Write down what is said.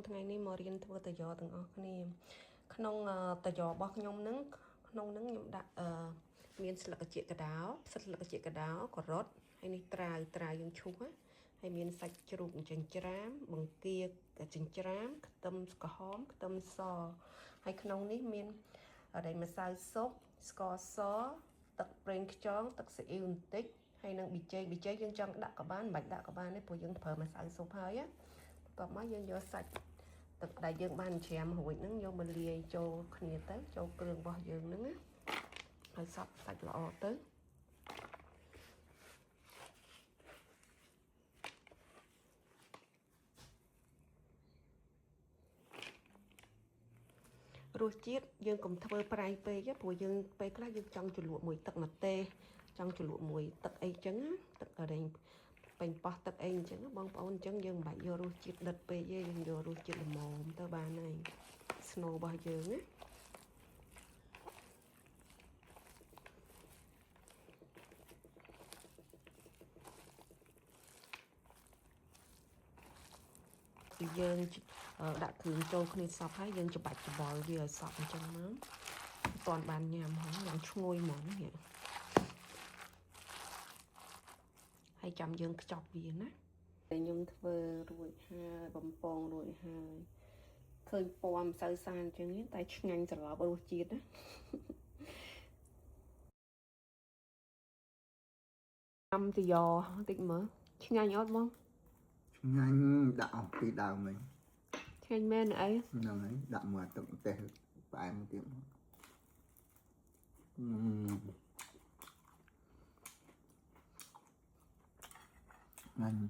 ថ្ងៃនេះមករៀនធ្វើតាយ៉ទាំងអស់គ្នាក្នុងតាយ៉របស់ខ្ញុំហ្នឹងក្នុងហ្នឹងខ្ញុំដាក់មានស្លឹកជាកដោផ្សិតស្លឹកជាកដោការ៉ុតហើយនេះត្រាវយើងឈូសហើយមានសាច់ជ្រូកចិញ្ច្រាមបង្គាចិញ្ច្រាមខ្ទឹមក្រហមខ្ទឹមសហើយក្នុងនេះមានដែលម្សៅស៊ុបស្ករសទឹកប្រេងខ្យងទឹកស៊ីអ៊ីវបន្តិចហើយនឹងប៊ីចេងយើងចង់ដាក់ក៏បានមិនបាច់ដាក់ក៏បានទេព្រោះយើងប្រើម្សៅស៊ុបហើយបន្ទាប់មកយើងយកសាច់ទឹកដែលយើងបានច្រាមរួចហ្នឹងយកមកលាយចូលគ្នាទៅចូលគ្រឿងរបស់យើងហ្នឹងណាហើយសប់សាច់ល្អទៅរសជាតិយើងកុំធ្វើប្រៃពេកព្រោះយើងពេលខ្លះយើងចង់ជ្រលក់មួយទឹកម្ទេសចង់ជ្រលក់មួយទឹកអីចឹងទឹកអរេងពេញប៉ោះទឹកអីអញ្ចឹងបងប្អូនអញ្ចឹងយើងមិនបាច់យករសជាតិដិតពេកទេយើងយករសជាតិល្មមទៅបានហើយស្នូរបស់យើងណាគឺយើងដាក់គ្រឿងចូលគ្នាសពហើយយើងច្របាច់ច្បល់វាឲ្យសពអញ្ចឹងមកមិនទាន់បានញ៉ាំហ្នឹងនឹងឈ្ងុយហ្មងនេះហើយចាំយើងខ្ចប់វាណាតែខ្ញុំធ្វើរួចហើយបំពងរួចហើយឃើញពណ៌មិនសូវសានអញ្ចឹងតែឆ្ងាញ់ស្រឡប់រសជាតិណាចាំទៅយកតិចមើលឆ្ងាញ់អត់បងឆ្ងាញ់ដាក់អស់ពីដើមវិញឆ្ងាញ់មែនអីហ្នឹងហើយដាក់មកទឹកម្ទេសផ្អែមទៀតឆ្ងាញ់